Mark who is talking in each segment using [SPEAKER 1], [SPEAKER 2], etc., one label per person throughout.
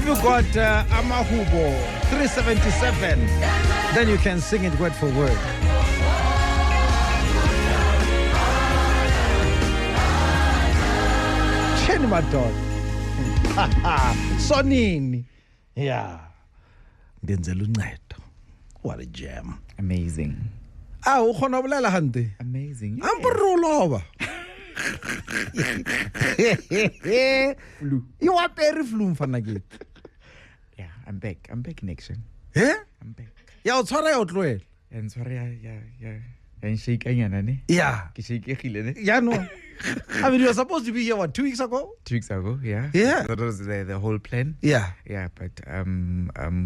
[SPEAKER 1] you got Amahubo 377, then you can sing it word for word. Cheni madoda. Sonini. Yeah. Ndenzela uncedo. What a jam.
[SPEAKER 2] Amazing.
[SPEAKER 1] Ukhona ubulela hande.
[SPEAKER 2] Amazing.
[SPEAKER 1] Ampuruloba.
[SPEAKER 2] Flu.
[SPEAKER 1] You are very flu mfana kithi.
[SPEAKER 2] Yeah, I'm back. I'm back in action.
[SPEAKER 1] Yeah?
[SPEAKER 2] I'm back.
[SPEAKER 1] Ya utshwara ya utlwela.
[SPEAKER 2] And sorry, yeah. And shake anyana ne?
[SPEAKER 1] Yeah.
[SPEAKER 2] Ke shake egile ne?
[SPEAKER 1] Yeah, no. I mean, you were supposed to be here, what, 2 weeks ago?
[SPEAKER 2] 2 weeks ago, yeah.
[SPEAKER 1] Yeah.
[SPEAKER 2] That was the whole plan.
[SPEAKER 1] Yeah.
[SPEAKER 2] Yeah, but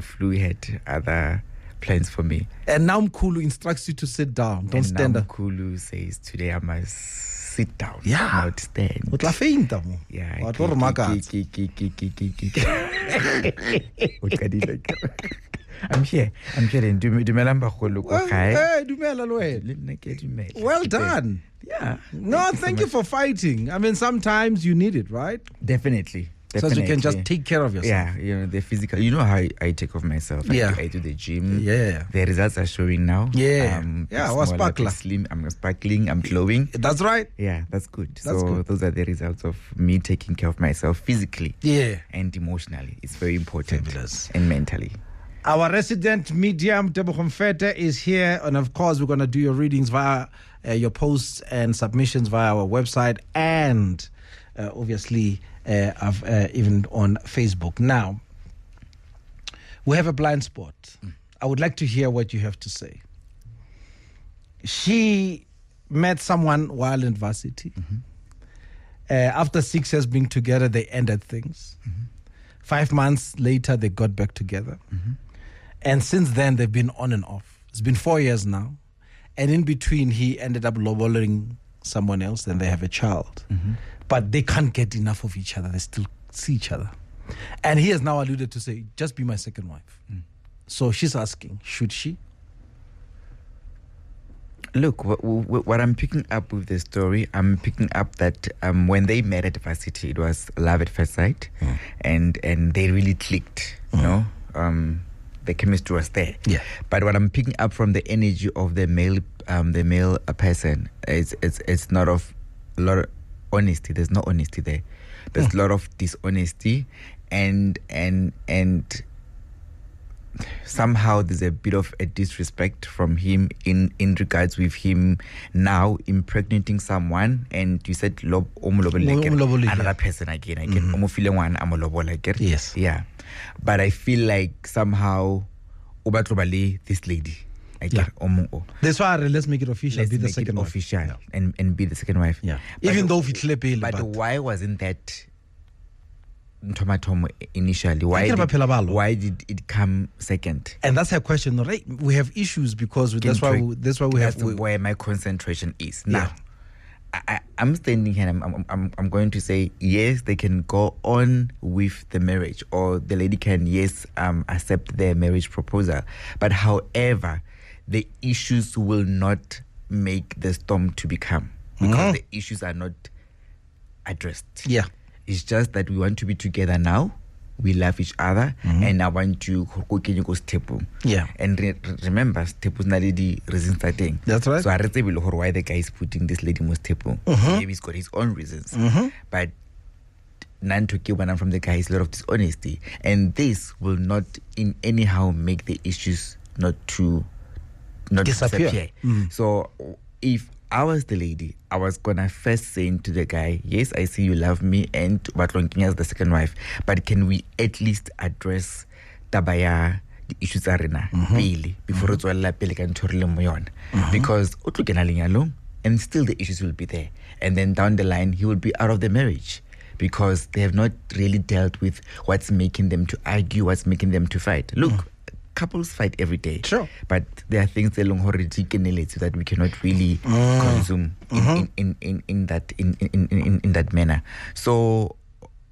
[SPEAKER 2] Flu had other plans for me.
[SPEAKER 1] And now Mkulu instructs you to sit down. Don't stand up.
[SPEAKER 2] Kulu says today I must sit down.
[SPEAKER 1] Yeah.
[SPEAKER 2] Not stand.
[SPEAKER 1] Utla feinta mo.
[SPEAKER 2] Yeah.
[SPEAKER 1] Watlore makatsa.
[SPEAKER 2] I'm here. Dumela mbagolo ko gae.
[SPEAKER 1] Hey, dumela lo wena.
[SPEAKER 2] Le nna ke dumela.
[SPEAKER 1] Well done.
[SPEAKER 2] Yeah.
[SPEAKER 1] No, thank you for fighting. I mean, sometimes you need it, right?
[SPEAKER 2] Definitely.
[SPEAKER 1] So you can just take care of yourself.
[SPEAKER 2] Yeah, the physical. You know how I take care of myself. I do the gym.
[SPEAKER 1] Yeah.
[SPEAKER 2] The results are showing now.
[SPEAKER 1] Yeah. I was sparkling.
[SPEAKER 2] Slim. I'm sparkling. I'm glowing.
[SPEAKER 1] That's right.
[SPEAKER 2] Yeah, that's good.
[SPEAKER 1] That's good.
[SPEAKER 2] Those are the results of me taking care of myself physically.
[SPEAKER 1] Yeah.
[SPEAKER 2] And emotionally. It's very important.
[SPEAKER 1] Fabulous.
[SPEAKER 2] And mentally.
[SPEAKER 1] Our resident medium, Tebogo Mfete, is here. And of course, we're going to do your readings via your posts and submissions via our website and obviously even on Facebook. Now, we have a blind spot. I would like to hear what you have to say. She met someone while in varsity. After 6 years being together, they ended things. 5 months later, they got back together. And since then, they've been on and off. It's been 4 years now. And in between, he ended up loboling someone else, and they have a child. But they can't get enough of each other. They still see each other. And he has now alluded to say, just be my second wife. So she's asking, should she?
[SPEAKER 2] Look, what I'm picking up with the story, I'm picking up that when they met at varsity, it was love at first sight. And they really clicked, you know? The chemistry was there.
[SPEAKER 1] Yeah.
[SPEAKER 2] But what I'm picking up from the energy of the male person, it's not of a lot of honesty. There's no honesty there. There's a lot of dishonesty, and somehow there's a bit of a disrespect from him in regards with him now impregnating someone, and you said another person again.
[SPEAKER 1] Yes.
[SPEAKER 2] Yeah. But I feel like somehow this lady.
[SPEAKER 1] That's why let's make it official.
[SPEAKER 2] Let's
[SPEAKER 1] be the
[SPEAKER 2] make
[SPEAKER 1] second
[SPEAKER 2] it
[SPEAKER 1] wife.
[SPEAKER 2] official and be the second wife.
[SPEAKER 1] Yeah.
[SPEAKER 2] But
[SPEAKER 1] Even though it's lepele,
[SPEAKER 2] but why wasn't that Ntomatomo initially? Why did it come second?
[SPEAKER 1] And that's her question, right? We have issues because that's why we have
[SPEAKER 2] where my concentration is now. I'm standing here and I'm going to say yes, they can go on with the marriage, or the lady can accept their marriage proposal, but however the issues will not make the storm to become, because the issues are not addressed.
[SPEAKER 1] Yeah.
[SPEAKER 2] It's just that we want to be together now. We love each other, and I want to go Tepu.
[SPEAKER 1] Yeah.
[SPEAKER 2] And remember, Tepu's not the reason starting.
[SPEAKER 1] That's right.
[SPEAKER 2] So I don't know why the guy is putting this lady most Tepu. Maybe he's got his own reasons. But none to keep one from the guy is a lot of dishonesty, and this will not in anyhow make the issues not disappear. So if I was the lady, I was gonna first say to the guy, yes, I see you love me, and Batlonking as the second wife, but can we at least address tabaya the issues arena really before it's all because and still the issues will be there, and then down the line he will be out of the marriage because they have not really dealt with what's making them to argue, what's making them to fight. Look, couples fight every day.
[SPEAKER 1] Sure.
[SPEAKER 2] But there are things that we cannot really consume in that manner. So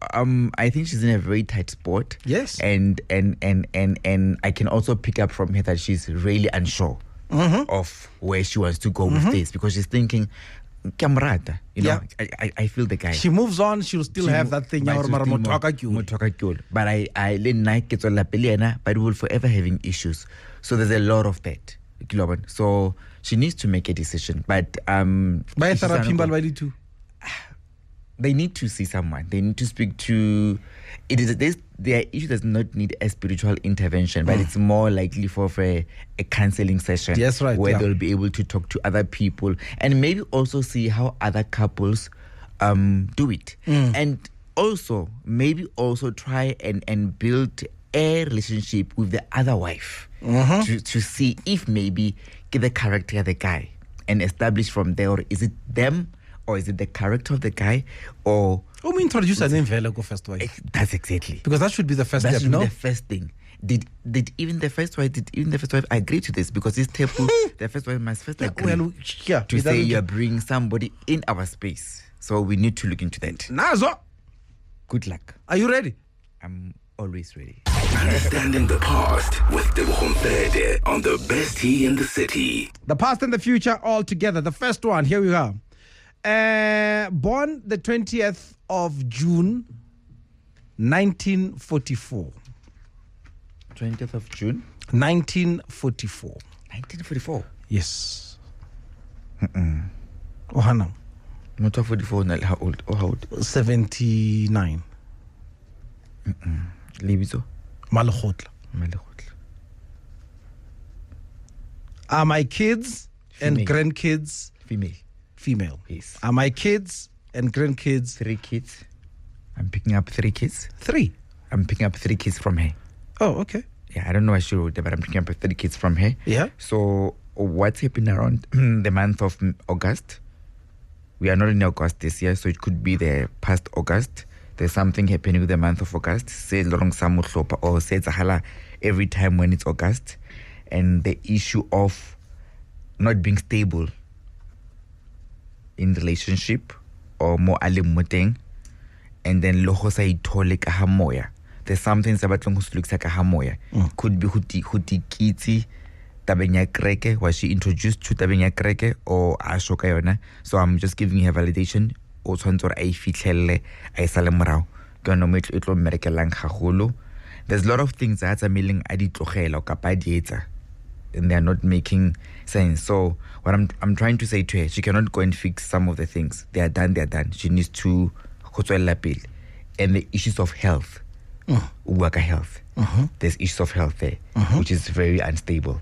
[SPEAKER 2] I think she's in a very tight spot.
[SPEAKER 1] Yes.
[SPEAKER 2] And I can also pick up from her that she's really unsure of where she wants to go with this, because she's thinking Kamrata, you know, I feel the guy.
[SPEAKER 1] She moves on, she'll still have that thing. But
[SPEAKER 2] but we will forever having issues. So there's a lot of that. So she needs to make a decision. But they need to see someone. They need to speak to. Their issue does not need a spiritual intervention, but it's more likely for a counseling session.
[SPEAKER 1] Yes, right.
[SPEAKER 2] Where they'll be able to talk to other people and maybe also see how other couples do it. And also maybe also try and build a relationship with the other wife to see if maybe get the character of the guy and establish from there, or is it them? Or is it the character of the guy? Or
[SPEAKER 1] we introduce a name first wife.
[SPEAKER 2] That's exactly,
[SPEAKER 1] because that should be the first
[SPEAKER 2] that
[SPEAKER 1] step.
[SPEAKER 2] Should be the first thing. Did even the first wife agree to this? Because this table, the first wife must first agree to say you're bringing somebody in our space. So we need to look into that.
[SPEAKER 1] Nazo,
[SPEAKER 2] good luck.
[SPEAKER 1] Are you ready?
[SPEAKER 2] I'm always ready.
[SPEAKER 3] Understanding the past with Tebogo Mfete on the best tea in the city.
[SPEAKER 1] The past and the future all together. The first one, here we are. Born the 20th of June, 1944.
[SPEAKER 2] 20th of June?
[SPEAKER 1] 1944.
[SPEAKER 2] 1944?
[SPEAKER 1] Yes. Ohana.
[SPEAKER 2] Not 44, how old?
[SPEAKER 1] 79.
[SPEAKER 2] Lebizo?
[SPEAKER 1] Malachotla. Are my kids and grandkids female?
[SPEAKER 2] Yes.
[SPEAKER 1] Are my kids and grandkids
[SPEAKER 2] 3 kids? I'm picking up 3 kids.
[SPEAKER 1] 3?
[SPEAKER 2] I'm picking up 3 kids from her.
[SPEAKER 1] Oh, okay.
[SPEAKER 2] Yeah, I don't know why she wrote that, but I'm picking up 3 kids from her.
[SPEAKER 1] Yeah.
[SPEAKER 2] So what's happening around the month of August? We are not in August this year, so it could be the past August. There's something happening with the month of August. Say Lorong Samutlopa or say Zahala every time when it's August. And the issue of not being stable in relationship or more alimuteng, and then loho sa itole ka hamoya. There's something about looks ka hamoya. Could be huti kiti tabenya kreke, was she introduced to tabenya kreke or ashoka yona. So I'm just giving her validation. O tshwantsore a ifitlhelle a isale morao ke yona mo e tlo mmerekelang gagolo. There's a lot of things that are milling a di tlogela kapa di etsa, and they're not making sense. So what I'm trying to say to her, she cannot go and fix some of the things. They are done. She needs to go tswella pele. And the issues of health, worker health, there's issues of health there, which is very unstable.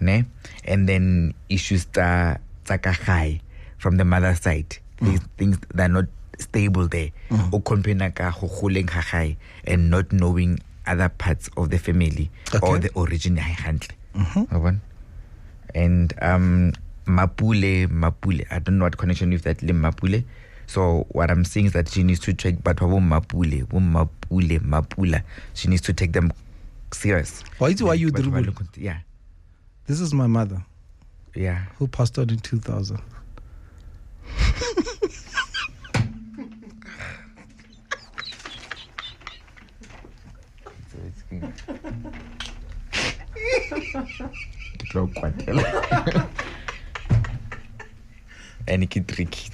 [SPEAKER 2] Ne? And then issues that high from the mother's side, these things that are not stable there, and not knowing other parts of the family or the origin. And Mapule, I don't know what connection with that Mapule. So what I'm saying is that she needs to check, but Mapula, she needs to take them serious.
[SPEAKER 1] Why you dribble?
[SPEAKER 2] Yeah.
[SPEAKER 1] This is my mother.
[SPEAKER 2] Yeah.
[SPEAKER 1] Who passed out in 2000.
[SPEAKER 2] And it get tricky.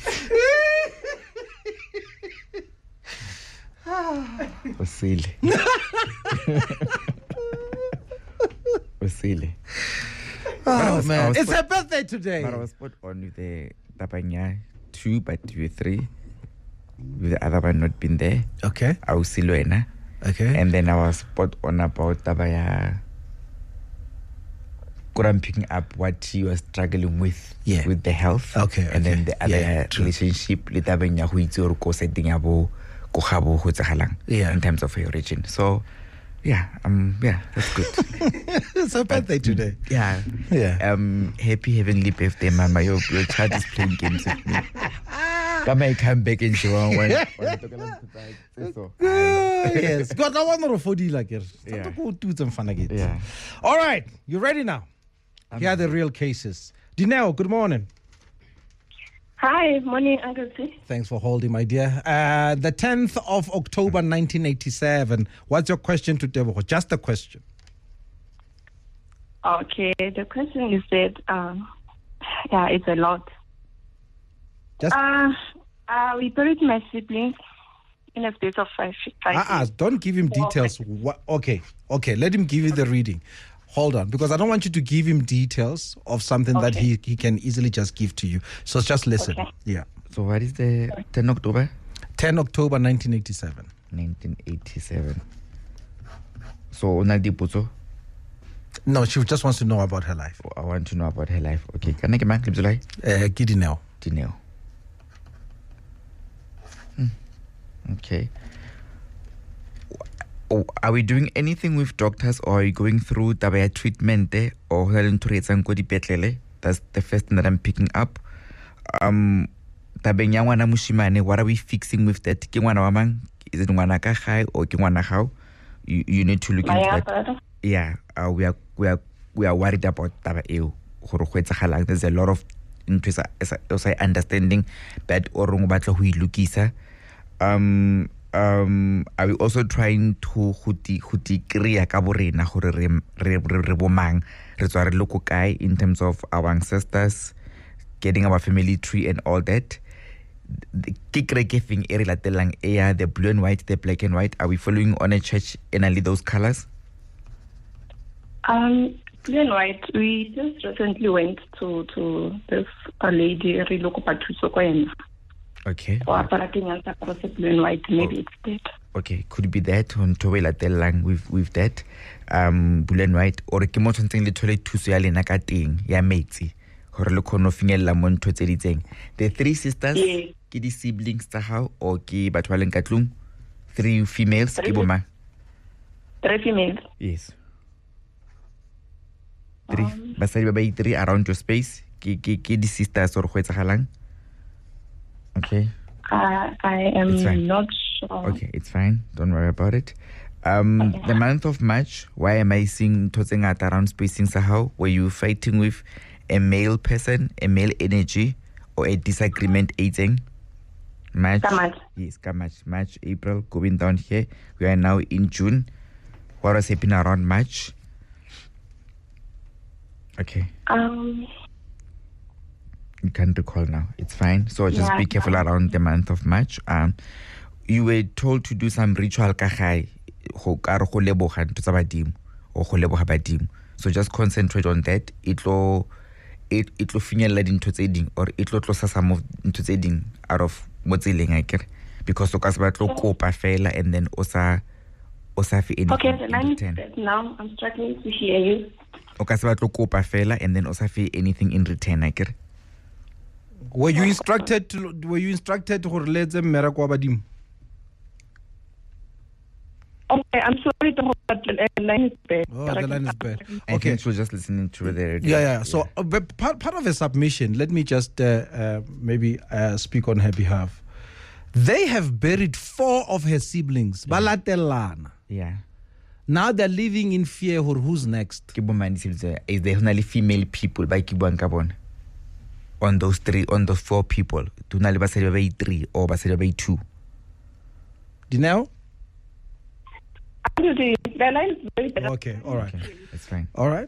[SPEAKER 2] Osile.
[SPEAKER 1] Oh man, it's her birthday today.
[SPEAKER 2] But I was spot on with the Tapanya 2, but you 3. With the other one not been there.
[SPEAKER 1] Okay.
[SPEAKER 2] I was Siluena.
[SPEAKER 1] Okay.
[SPEAKER 2] And then I was spot on about Tabaya. I'm picking up what she was struggling with the health.
[SPEAKER 1] Okay.
[SPEAKER 2] And then the other relationship in terms of her origin. So that's good.
[SPEAKER 1] It's her birthday today.
[SPEAKER 2] Yeah. Happy heavenly birthday, Mama. Your child is playing games with me. Come and come back in show one.
[SPEAKER 1] Yes. God, I want to for like it. Yeah. All right. You ready now? Here are the real cases. Dineo, good morning.
[SPEAKER 4] Hi, morning, Uncle T.
[SPEAKER 1] Thanks for holding, my dear. The 10th of October, 1987. What's your question to Tebogo? Just a question.
[SPEAKER 4] Okay, the question is that, it's a lot.
[SPEAKER 1] Just
[SPEAKER 4] we buried my siblings in a space of 5 years.
[SPEAKER 1] don't give him details. Okay, let him give you the reading. Hold on, because I don't want you to give him details of something that he can easily just give to you. So just listen.
[SPEAKER 4] Okay.
[SPEAKER 1] Yeah.
[SPEAKER 2] So what is the 10 October?
[SPEAKER 1] 10 October 1987.
[SPEAKER 2] 1987. So una diputso?
[SPEAKER 1] No, she just wants to know about her life.
[SPEAKER 2] I want to know about her life. Okay. Can I get my clip July?
[SPEAKER 1] Gidineo.
[SPEAKER 2] Dineo. Okay. Are we doing anything with doctors, or are you going through tabaya treatment or that's the first thing that I'm picking up. Tabeng ya ngwana mushimane, what are we fixing with that? Ke ngwana wa mang? Is it ngwana ka gae or ke ngwana gao? You need to look into that.
[SPEAKER 4] Brother.
[SPEAKER 2] Yeah, we are worried about taba eo. There's a lot of interest as I understanding that orong batla ho ilukisa. Are we also trying to create ka borena gore re bomang re tswa re loko kae in terms of our ancestors, getting our family tree and all that? The thing the blue and white, the black and white, are we following on a church in only those colors?
[SPEAKER 4] Blue and white. We just recently went to this lady Riloko Patuso Koyena.
[SPEAKER 2] Okay.
[SPEAKER 4] Or blue and white, maybe it's that.
[SPEAKER 2] Okay, could be that on Towela Telang with that. Blue and white, or ke mo something literally to ya lena ka teng ya metsi gore le khono finyella mo ntho tse ditseng. The three sisters,
[SPEAKER 4] Yes.
[SPEAKER 2] ke di siblings tsa hao or ke batho ba leng ka tlung? Three females, ke boma?
[SPEAKER 4] 3 females.
[SPEAKER 2] Yes. Three basadi ba ba three around your space, ke di sisters or go etsagalang? Okay.
[SPEAKER 4] I am not sure.
[SPEAKER 2] Okay, it's fine. Don't worry about it. The month of March, why am I seeing Totsengata around spacing Sahau? Were you fighting with a male person, a male energy, or a disagreement eating? March.
[SPEAKER 4] Kamat.
[SPEAKER 2] Yes, March, April, going down here. We are now in June. What was happening around March? Okay. You can't recall now. It's fine. So just be careful around the month of March. You were told to do some ritual kahai go leboga ntho tsa badimo o go leboga badimo. So just concentrate on that. Itlo finyella dintho tse ding or itlo tlosa some of ntho tse ding out of mo tseleng akere, because o ka se batlo kopa fela and then o sa fe anything.
[SPEAKER 4] Okay, the line is dead now. I'm struggling to hear you.
[SPEAKER 2] O ka se batlo kopa fela and then o sa fe anything in return akere.
[SPEAKER 1] Were you instructed to relate them mmereko wa badimo?
[SPEAKER 4] Okay, I'm sorry, but the line is bad.
[SPEAKER 1] Oh, the line is bad.
[SPEAKER 2] I think she was just listening to the radio.
[SPEAKER 1] Yeah. So, but part of a submission, let me just maybe speak on her behalf. They have buried 4 of her siblings. Balatelana.
[SPEAKER 2] Yeah.
[SPEAKER 1] Now they're living in fear. Who's next?
[SPEAKER 2] Is there only female people by Kibuan Kabon? On those 4 people, tunali basadi ba 3 or basadi ba 2.
[SPEAKER 1] Do you know?
[SPEAKER 4] The line is very bad.
[SPEAKER 1] Okay, all right.
[SPEAKER 2] Okay, that's fine.
[SPEAKER 1] All right.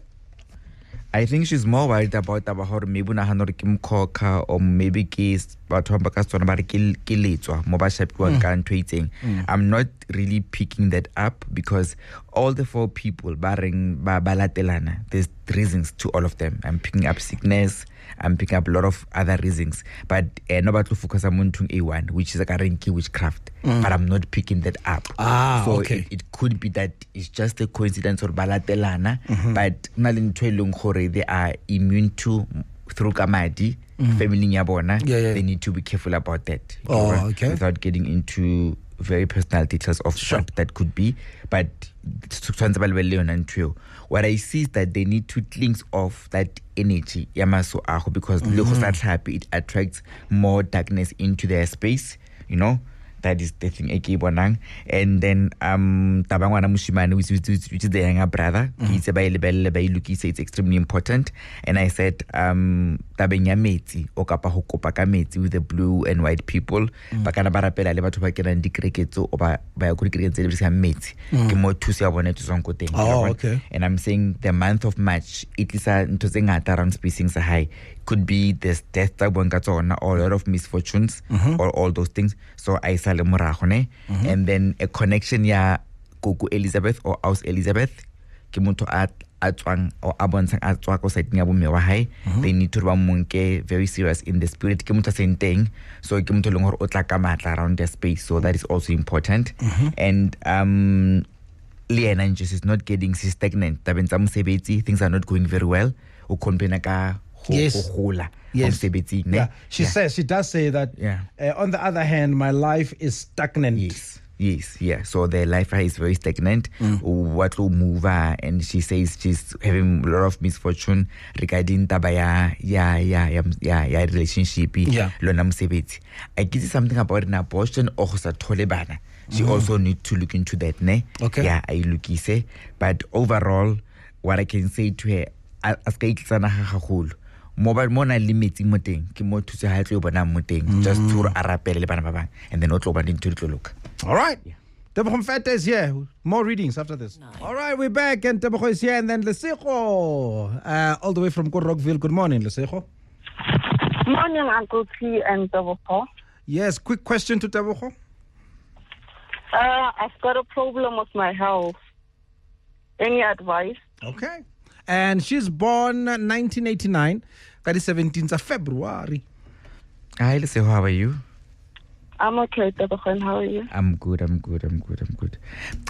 [SPEAKER 2] I think she's more worried about how maybe na hanore ke mkhoka or maybe ke batho ba ka tsona ba re ke letswa mo ba shapiwa ka ntho itseng. I'm not really picking that up because all the 4 people ba latelana, there's reasons to all of them. I'm picking up sickness, I'm picking up a lot of other reasons, but no ba to focus on montung A1, which is like a renki witchcraft, but I'm not picking that up. So
[SPEAKER 1] okay.
[SPEAKER 2] It could be that it's just a coincidence or balatelana, but they are immune to through kamadi, family nyabona. They need to be careful about that.
[SPEAKER 1] Okay.
[SPEAKER 2] Without getting into very personal details of what that could be, but what I see is that they need to cleanse off that energy yamaso aho, because it attracts more darkness into their space, that is the thing. And then tabangwana mushimane, which is the younger brother, it's extremely important. And I said tabeng ya metsi o kapa ho kopa ka metsi with the blue and white people ba kana ba rapela le batho ba kenang dikreketso o ba ya go dikreketso le bisa metsi ke mo thuso ya bona tsong ko teng.
[SPEAKER 1] Okay.
[SPEAKER 2] And I'm saying the month of March it is a ntho tse ngata around spacing sa high could be this death tsa bonka tsona or a lot of misfortunes or all those things, so I sale morago ne. And then a connection ya Koko Elizabeth or Aus Elizabeth ke motho a tswang or a bontshang a tswa ko side ya bomme wa hae. They need to ba monke very serious in the spirit ke motho senteng, so ke motho leng hore o tla ka matla around their space, so that is also important. And Liana just is not getting stagnant tabeng tsa mosebetsi, things are not going very well o complain ka hola mosebetsi ne.
[SPEAKER 1] She does say that on the other hand my life is stagnant.
[SPEAKER 2] Yes, so their life is very stagnant. What will move her, and she says she's having a lot of misfortune regarding tabaya relationship. Lona msebetsi. I guess something about an abortion or sa thole bana. She also need to look into that, ne?
[SPEAKER 1] Okay.
[SPEAKER 2] Yeah, I look say. But overall, what I can say to her, aska itlana haholo. Mona limits mo teng ke mo thusa ha tlo bona mo teng just to arapele le bana ba bang, and then o tlo ba into tlo look.
[SPEAKER 1] All right. Tebogo Mfete is here. More readings after this. Nice. All right, we're back, and Tebogo is here, and then Lesego, all the way from Rockville. Good morning, Lesego.
[SPEAKER 5] Morning, Uncle T and Tebogo.
[SPEAKER 1] Yes, quick question to Tebogo.
[SPEAKER 5] I've got a problem with my health. Any advice?
[SPEAKER 1] Okay. And she's born 1989, that is 17th of February.
[SPEAKER 2] Hi, Lesego, how are you?
[SPEAKER 5] I'm okay, Tebogo. How are you?
[SPEAKER 2] I'm good.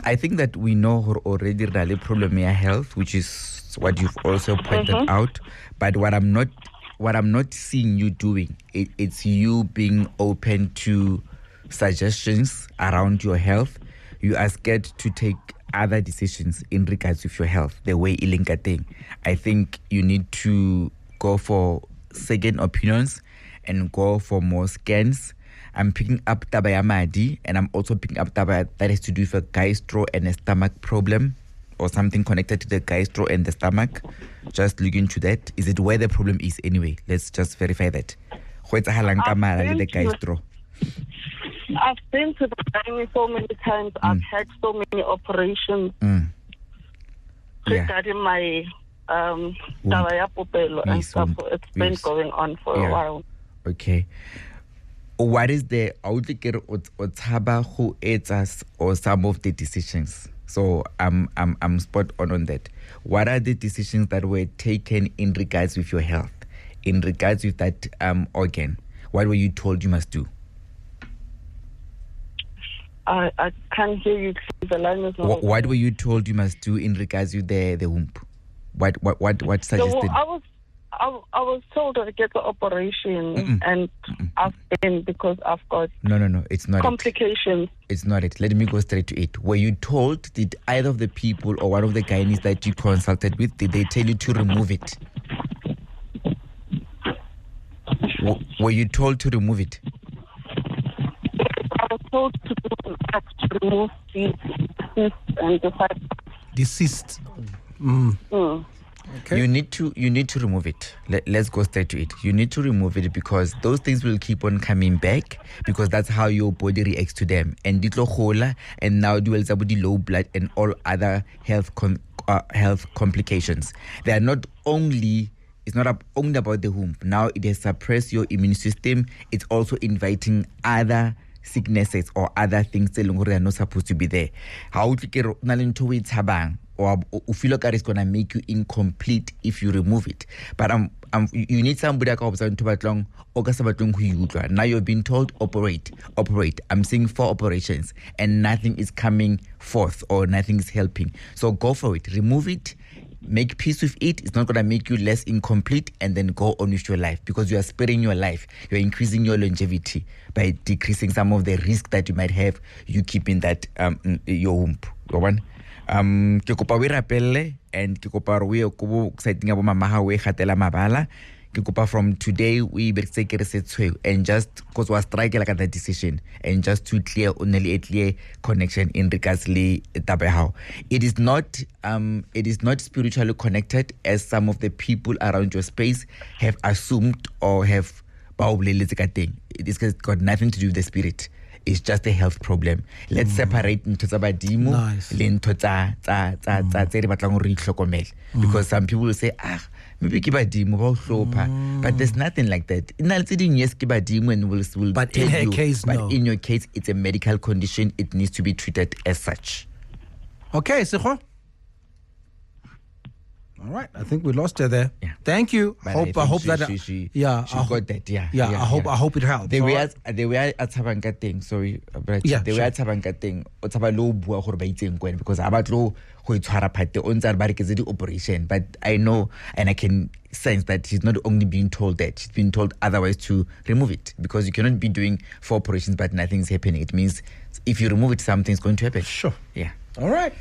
[SPEAKER 2] I think that we know already the problem in health, which is what you've also pointed out. But what I'm not seeing you doing, it's you being open to suggestions around your health. You are scared to take other decisions in regards with your health, the way thing. I think you need to go for second opinions and go for more scans. I'm picking up tabaya madi, and I'm also picking up tabaya that has to do with a gastro and a stomach problem, or something connected to the gastro and the stomach. Just look into that. Is it where the problem is anyway? Let's just verify that. The gastro.
[SPEAKER 5] I've been to the gynae so many times. I've had so many operations regarding my tabaya popelo and stuff. So it's been going on for a while.
[SPEAKER 2] Okay. What is the outlook who aids us or some of the decisions? So I'm spot on that. What are the decisions that were taken in regards with your health, in regards with that organ? What were you told you must do?
[SPEAKER 5] I can't hear you. The line is not.
[SPEAKER 2] What were you told you must do in regards with the womb? What suggested?
[SPEAKER 5] So I was told to get the operation, and I've been because I've got
[SPEAKER 2] no, it's not
[SPEAKER 5] complications.
[SPEAKER 2] It's not it. Let me go straight to it. Were you told, did either of the people or one of the gynaes that you consulted with, did they tell you to remove it? Were you told to remove it?
[SPEAKER 5] I was told to remove the cyst and the fibroid.
[SPEAKER 1] The cyst. Okay.
[SPEAKER 2] You need to remove it. Let's go straight to it. You need to remove it because those things will keep on coming back because that's how your body reacts to them. And and now dual low blood and all other health complications. They are not only. It's not only about the womb. Now it has suppressed your immune system. It's also inviting other sicknesses or other things that are not supposed to be there. How or feel like it's gonna make you incomplete if you remove it. But you need somebody that can to long. Now you've been told operate. I'm seeing 4 operations and nothing is coming forth or nothing is helping. So go for it. Remove it. Make peace with it. It's not going to make you less incomplete, and then go on with your life because you are sparing your life. You're increasing your longevity by decreasing some of the risk that you might have you keeping that your womb. Ke kopa we rapelle and ke kopa re we go exciting abo mama ha we gatela mabala from today we and just because we strike like that decision and just to clear only a clear connection in regards to how it is not spiritually connected as some of the people around your space have assumed or have it has got nothing to do with the spirit. It's just a health problem. Let's separate into Sabadimo because some people will say, maybe Kibadimo, but there's nothing like that. Yes, Kibadimo and will
[SPEAKER 1] but
[SPEAKER 2] tell
[SPEAKER 1] in her
[SPEAKER 2] you,
[SPEAKER 1] case,
[SPEAKER 2] but
[SPEAKER 1] no.
[SPEAKER 2] in your case, it's a medical condition. It needs to be treated as such.
[SPEAKER 1] Okay, Sekho. All right, I think we lost her there.
[SPEAKER 2] Yeah.
[SPEAKER 1] Thank you.
[SPEAKER 2] But
[SPEAKER 1] I hope
[SPEAKER 2] she
[SPEAKER 1] that
[SPEAKER 2] got that. Yeah.
[SPEAKER 1] I hope it helps.
[SPEAKER 2] They were at Tabanga thing. Sorry, but
[SPEAKER 1] Yeah,
[SPEAKER 2] they were at Tabanga thing. Otabalo bua gore ba itseng kwena because abatlo go itshwara phate o ntse ba reketse di operation. But I know and I can sense that he's not only being told that, he's been told otherwise to remove it because you cannot be doing 4 operations but nothing's happening. It means if you remove it, something's going to happen.
[SPEAKER 1] Sure.
[SPEAKER 2] Yeah.
[SPEAKER 1] All right.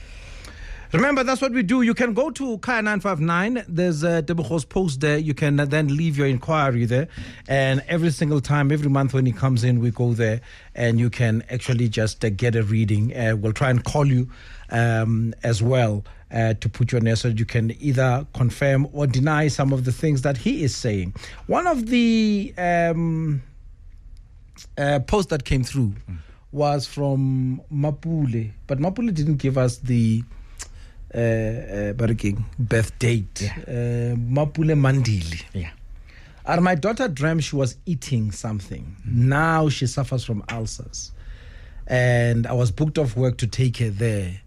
[SPEAKER 1] Remember, that's what we do. You can go to Kaya 959. There's a Tebogo's post there. You can then leave your inquiry there. And every single time, every month when he comes in, we go there and you can actually just get a reading. We'll try and call you as well to put your name so that you can either confirm or deny some of the things that he is saying. One of the posts that came through was from Mapule. But Mapule didn't give us the birth date. Mapule Mandili.
[SPEAKER 2] Yeah.
[SPEAKER 1] And my daughter dreamt she was eating something. Now she suffers from ulcers. And I was booked off work to take her there.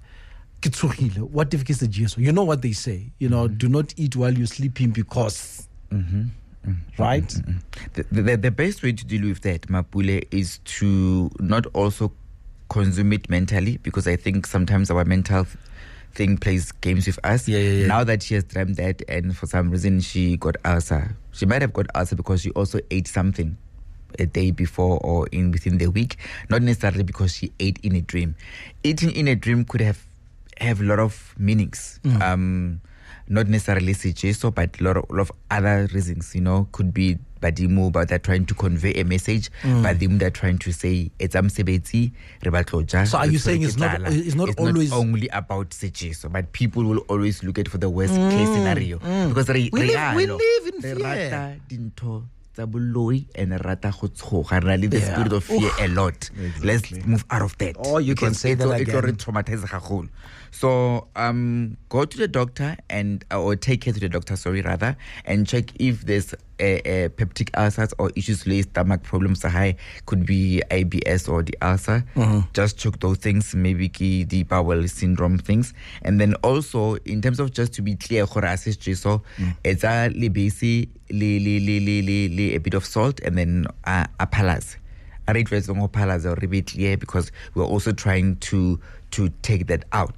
[SPEAKER 1] What if it's a GSO? You know what they say. Do not eat while you're sleeping because... Right?
[SPEAKER 2] The best way to deal with that, Mapule, is to not also consume it mentally because I think sometimes our mental thing plays games with us. Now that she has dreamt that and for some reason she got ulcer, she might have got ulcer because she also ate something a day before or within the week, not necessarily because she ate in a dream. Eating in a dream could have a lot of meanings. Not necessarily suggestion, but a lot of other reasons, could be Badimo, but they're trying to convey a message. Badimo, they're trying to say, it's amsebeti, rebatloja.
[SPEAKER 1] So are you saying it's not always
[SPEAKER 2] only about suggestion, but people will always look at for the worst case scenario. Because
[SPEAKER 1] we live in fear.
[SPEAKER 2] And rata the spirit of fear a lot. Let's move out of that.
[SPEAKER 1] Oh, you can say that again.
[SPEAKER 2] It already traumatizes. So go to the doctor or take her to the doctor, and check if there's a peptic ulcers or issues with stomach problems. Could be IBS or the ulcer. Just check those things, maybe the bowel syndrome things. And then also, in terms of just to be clear, it's a libesi, a bit of salt, and then a palace. A rate palace are really clear because we're also trying to take that out.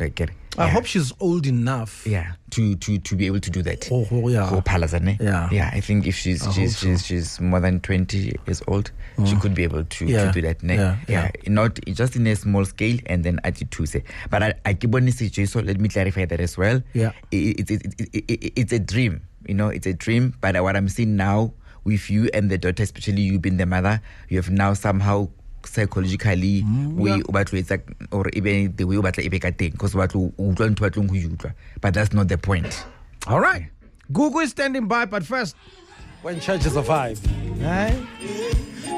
[SPEAKER 1] I hope she's old enough.
[SPEAKER 2] Yeah, to be able to do that.
[SPEAKER 1] Yeah.
[SPEAKER 2] I think if she's more than 20 years old, she could be able to do that. Not just in a small scale and then attitude. But I keep on saying, so let me clarify that as well.
[SPEAKER 1] Yeah,
[SPEAKER 2] it's a dream. It's a dream. But what I'm seeing now with you and the daughter, especially you being the mother, you have now somehow psychologically or even the way because but that's not the point.
[SPEAKER 1] All right, Google is standing by, but first, when churches are 5,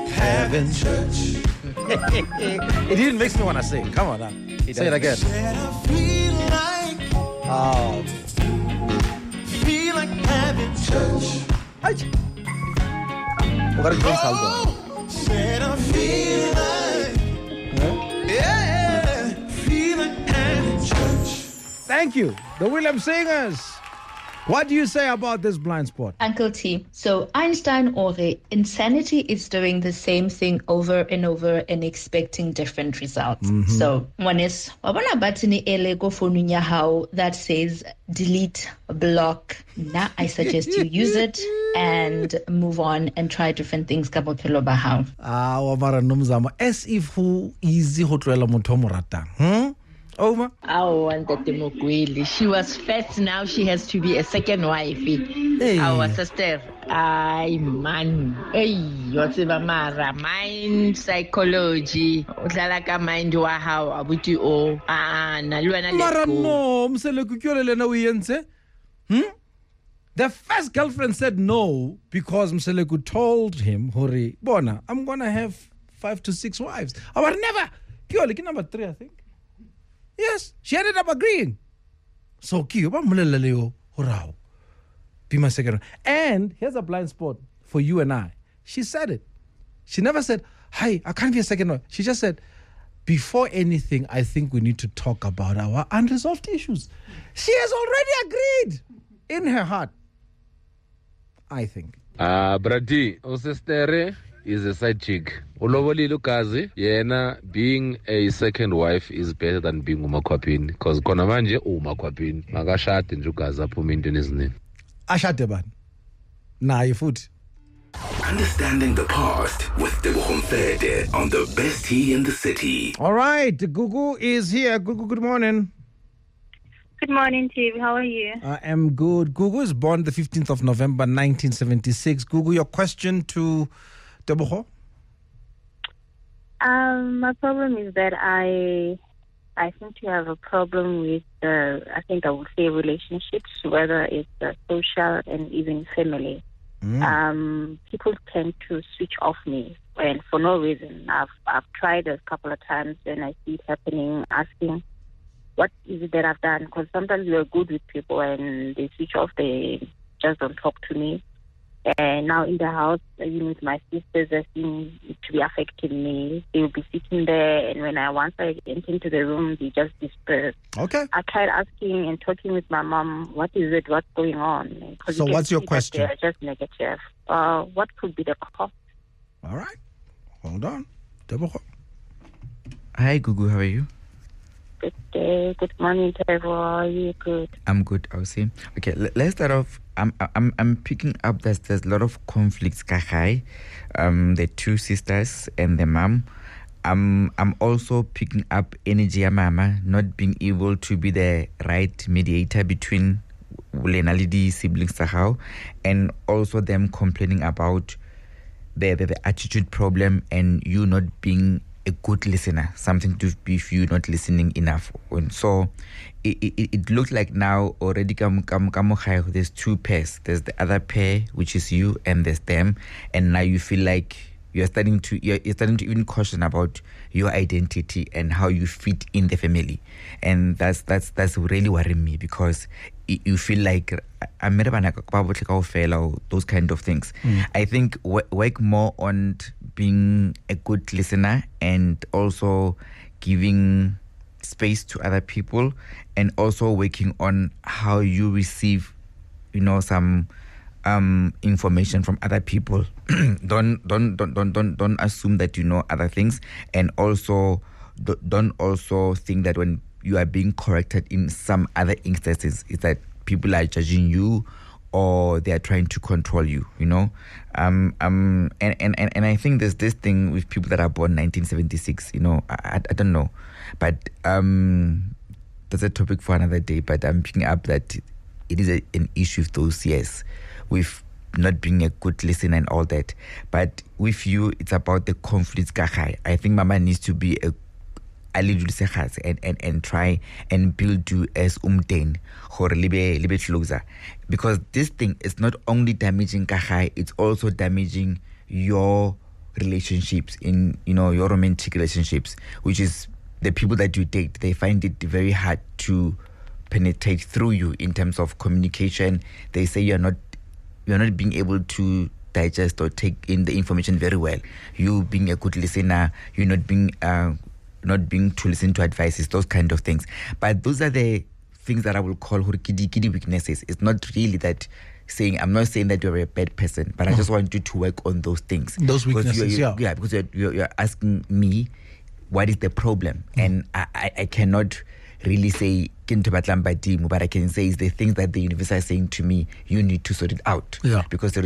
[SPEAKER 1] having church. It even makes me want to sing. Come on now, say it again.
[SPEAKER 6] Feel like having church. Said I feel like, feel like having church.
[SPEAKER 1] Thank you, the Williams Singers. What do you say about this blind spot?
[SPEAKER 7] Uncle T. So Einstein or insanity is doing the same thing over and over and expecting different results. So one is wabona button elego phone how that says delete, block. Now I suggest you use it and move on and try different things.
[SPEAKER 1] As if who easy ho tloela motho mo ratang. Over.
[SPEAKER 8] I want that Tebogo. She was first, now she has to be a second wife.
[SPEAKER 1] Hey.
[SPEAKER 8] Our sister. Ay, man. Hey, what's the mara? Mind psychology. Udlala ka mind wa how abuti o. Nalwana
[SPEAKER 1] Mara
[SPEAKER 8] let's go.
[SPEAKER 1] no, Mseleku kyolele na uyenze. The first girlfriend said no because Mseleku told him, Hori, Bona, I'm going to have 5 to 6 wives. I was never. Kyole, number 3, I think. Yes, she ended up agreeing. So, Kiyoba Muleleo, Horao. Be my second. And here's a blind spot for you and I. She said it. She never said, hi, I can't be a second wife. She just said, before anything, I think we need to talk about our unresolved issues. She has already agreed in her heart, I think.
[SPEAKER 9] Brady, Osestere is a side chick. Ulovoli Lukazi, yena being a second wife is better than being umakwapini. Because kona manje umakwapini. Magashati njukaza pumindini iznini.
[SPEAKER 1] Ashate ban. Na ifuthi.
[SPEAKER 3] Understanding the past with Tebogo Mfete on the best tea in the city.
[SPEAKER 1] All right, Gugu is here. Gugu, good morning.
[SPEAKER 10] Good morning, Steve. How are you?
[SPEAKER 1] I am good. Gugu is born the 15th of November, 1976. Gugu, your question to Tebogo?
[SPEAKER 10] My problem is that I seem to have a problem with, I think I would say relationships, whether it's social and even family. People tend to switch off me, and for no reason. I've tried a couple of times, and I see it happening, asking, what is it that I've done? Because sometimes we're good with people, and they switch off, they just don't talk to me. And now in the house, even with my sisters, they seem to be affecting me. They will be sitting there, and once I enter into the room, they just disperse.
[SPEAKER 1] Okay.
[SPEAKER 10] I tried asking and talking with my mom, what is it, what's going on?
[SPEAKER 1] So what's your question?
[SPEAKER 10] They're just negative. What could be the cause?
[SPEAKER 1] All right. Hold on. Tebogo.
[SPEAKER 2] Hi, Gugu, how are you?
[SPEAKER 10] Good day. Good morning, Tebogo. How are you? Good.
[SPEAKER 2] I'm good, I'll say. Okay, let's start off. I'm picking up that there's a lot of conflicts, Kahai. The two sisters and the mom. I'm also picking up energy mama not being able to be the right mediator between Ulenalidi siblings Sahau, and also them complaining about the attitude problem and you not being a good listener, something to be if you not listening enough. And so it looks like now already there's two pairs. There's the other pair, which is you, and there's them, and now you feel like you're starting to even question about your identity and how you fit in the family. And that's really worrying me, because you feel like those kind of things. I think work more on being a good listener and also giving space to other people, and also working on how you receive, some information from other people. Don't assume that you know other things, and also don't also think that when you are being corrected in some other instances, is that people are judging you or they are trying to control you. And I think there's this thing with people that are born 1976. I don't know, but that's a topic for another day. But I'm picking up that it is an issue with those years, with not being a good listener and all that. But with you, it's about the conflicts. I think Mama needs to be and try and build you as umden or libe closer, because this thing is not only damaging Kahai, it's also damaging your relationships, in your romantic relationships, which is the people that you date. They find it very hard to penetrate through you in terms of communication. They say you're not being able to digest or take in the information very well. You being a good listener, you not being to listen to advices, those kind of things. But those are the things that I will call kidi weaknesses. It's not really that I'm not saying that you're a bad person, but I just want you to work on those things.
[SPEAKER 1] Those weaknesses,
[SPEAKER 2] yeah, because you're asking me what is the problem, and I cannot really say but I can say is the things that the universe is saying to me, you need to sort it out.
[SPEAKER 1] Yeah.
[SPEAKER 2] Because the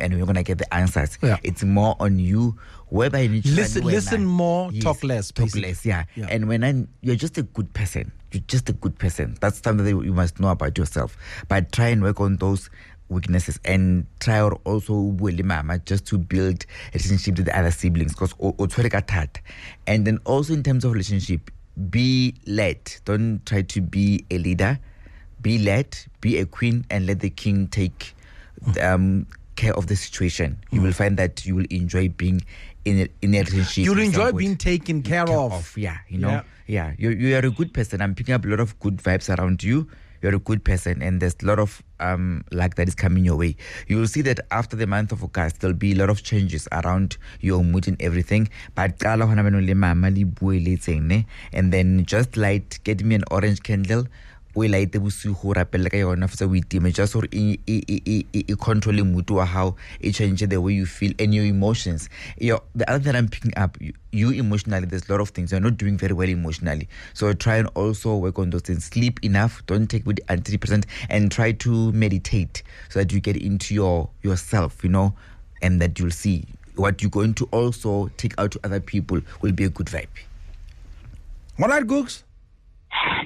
[SPEAKER 2] and we're gonna get the answers.
[SPEAKER 1] Yeah.
[SPEAKER 2] It's more on you, whereby you need to
[SPEAKER 1] listen more,
[SPEAKER 2] yes,
[SPEAKER 1] talk less.
[SPEAKER 2] Talk
[SPEAKER 1] basically.
[SPEAKER 2] less, yeah. And you're just a good person. You're just a good person. That's something that you must know about yourself. But try and work on those weaknesses and try or also mama just to build a relationship with the other siblings, because and then also in terms of relationship, be led. Don't try to be a leader. Be led, be a queen, and let the king take care of the situation. You will find that you will enjoy being in a relationship.
[SPEAKER 1] You'll enjoy being taken care of.
[SPEAKER 2] Yeah, you know. Yeah. You are a good person. I'm picking up a lot of good vibes around you. You're a good person, and there's a lot of luck that is coming your way. You will see that after the month of August, there'll be a lot of changes around your mood and everything. But and then just get me an orange candle. We light the busu ho rapella ka yona for we team just or control mood to how it changes the way you feel and your emotions. The other that I'm picking up, you emotionally, there's a lot of things you're not doing very well emotionally. So try and also work on those things. Sleep enough, don't take with antidepressant, and try to meditate so that you get into yourself, and that you'll see what you're going to also take out to other people will be a good vibe.
[SPEAKER 1] All right, Gooks.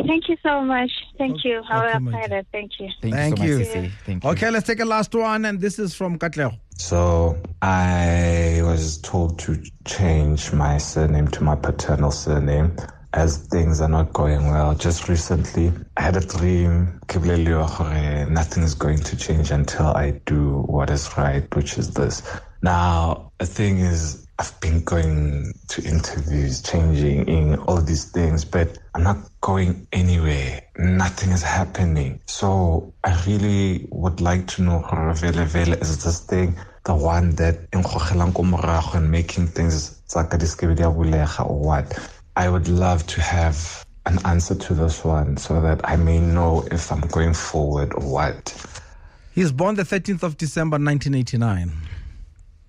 [SPEAKER 10] Thank you so much. Thank you. How
[SPEAKER 1] okay,
[SPEAKER 10] appreciate. Thank you.
[SPEAKER 2] Thank you so much, Sissy. Thank you.
[SPEAKER 1] Okay, let's take a last one, and this is from Katlego.
[SPEAKER 11] So I was told to change my surname to my paternal surname as things are not going well. Just recently, I had a dream. Nothing is going to change until I do what is right, which is this. Now, the thing is, I've been going to interviews, changing in all these things, but I'm not going anywhere. Nothing is happening. So I really would like to know, is this thing the one that and making things or what? I would love to have an answer to this one so that I may know if I'm going forward or what.
[SPEAKER 1] He was born the 13th of December, 1989.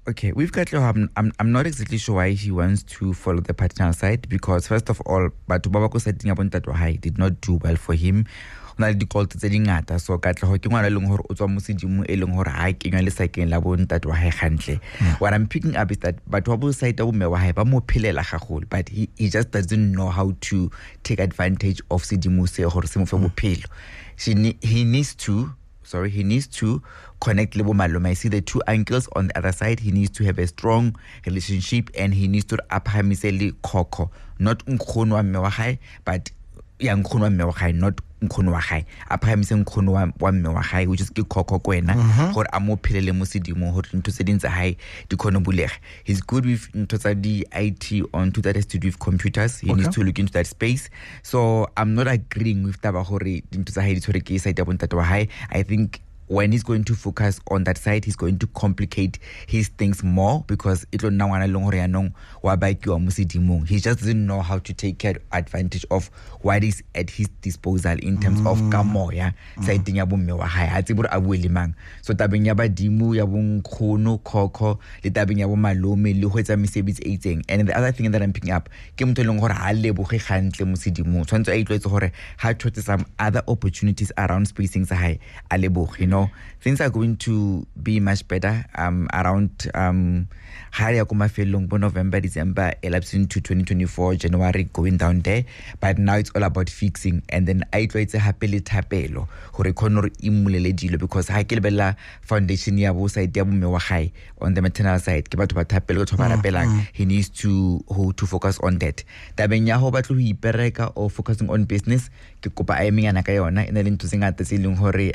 [SPEAKER 2] Okay, we've got I'm not exactly sure why he wants to follow the paternal side, because first of all, but Babako setting up on that did not do well for him. So what I'm picking up is that but he just doesn't know how to take advantage of he needs to connect Lebo Maloma. I see the two ankles on the other side. He needs to have a strong relationship, and he needs to apahamiseli koko, not nkhono wa mme wa gae, but ya nkhono wa mme wa gae, not nkhono wa gae. Apahamise nkhono wa mme wa gae, which is ke koko kwena, gore a mo phelele mo sedimo gore ntho tse ding tsa gae di khone bulega. He's good with ntho tsa di IT on to that has to do with computers. He needs to look into that space. So I'm not agreeing with taba gore ntho tsa gae di tshwere ke side ya bontate wa gae. I think when he's going to focus on that side, he's going to complicate his things more, because he just doesn't know how to take advantage of what is at his disposal in terms of kamoya. So tabeng ya badimo ya bong khono khokho le tabeng ya bo malome le ho etsa mesebetsi e itseng. And the other thing that I'm picking up ke motho leng gore ha leboge gantle mo sedimo, tshwantse a itlwetse gore ha thotse some other opportunities around spacing sa hae a leboge. Things are going to be much better around November, December, elapsing to 2024, January, going down there. But now it's all about fixing. And then I try to happily tapelo because I kill foundation ya bo side ya bo me wa gae on the maternal side. He needs to focus on that. Tabeng ya ho batlo ho ipereka or focusing on business ke kopa a emeng ana ka yona ena le ntse ngata tse leng hore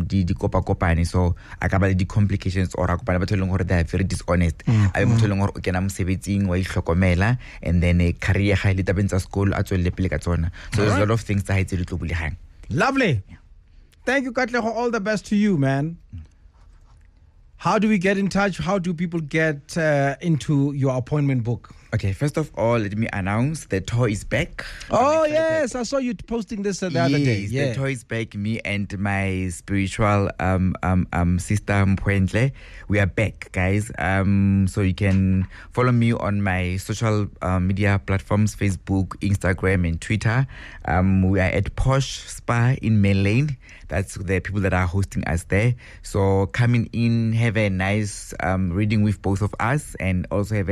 [SPEAKER 2] di kopa kopane, so a ka ba le di complications or a kopana batho leng hore they are very dishonest. I motho leng hore o kena mosebetsing wa ihlokomela, and then a career ga le tabeng tsa school a tswelle pele ka tsona. So there's a lot of things tsa haitse di tlo bulegang.
[SPEAKER 1] Lovely. Thank you, Katlego. All the best to you, man. How do we get in touch? How do people get into your appointment book?
[SPEAKER 2] Okay, first of all, let me announce the tour is back.
[SPEAKER 1] Oh, yes. I saw you posting this the other day.
[SPEAKER 2] Yes,
[SPEAKER 1] Yeah.
[SPEAKER 2] the tour is back. Me and my spiritual sister Mpwentle, we are back, guys. So you can follow me on my social media platforms, Facebook, Instagram, and Twitter. We are at Posh Spa in Main Lane. That's the people that are hosting us there. So coming in, have a nice reading with both of us, and also have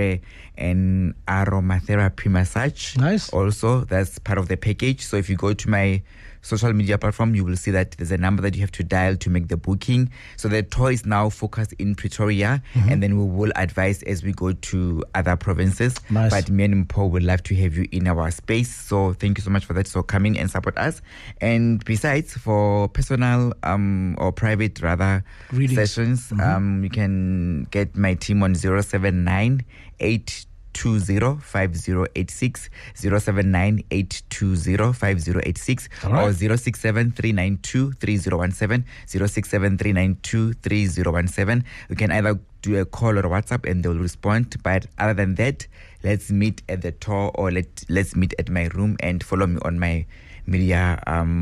[SPEAKER 2] an aromatherapy massage.
[SPEAKER 1] Nice.
[SPEAKER 2] Also, that's part of the package. So if you go to my social media platform, you will see that there's a number that you have to dial to make the booking. So the tour is now focused in Pretoria, and then we will advise as we go to other provinces.
[SPEAKER 1] Nice.
[SPEAKER 2] But me and Paul would love to have you in our space. So thank you so much for that. So come in and support us. And besides, for personal or private rather
[SPEAKER 1] Readings.
[SPEAKER 2] sessions, you can get my team on 079 820-5086, 079-820-5086, or 067-392-3017, 067-392-3017. You can either do a call or a WhatsApp and they'll respond. But other than that, let's meet at the tour, or let's meet at my room, and follow me on my media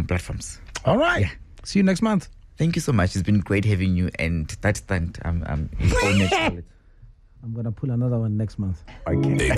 [SPEAKER 2] platforms.
[SPEAKER 1] All right.
[SPEAKER 2] Yeah.
[SPEAKER 1] See you next month.
[SPEAKER 2] Thank you so much. It's been great having you, and that stand is all next.
[SPEAKER 1] I'm going to pull another one next month.
[SPEAKER 2] Okay.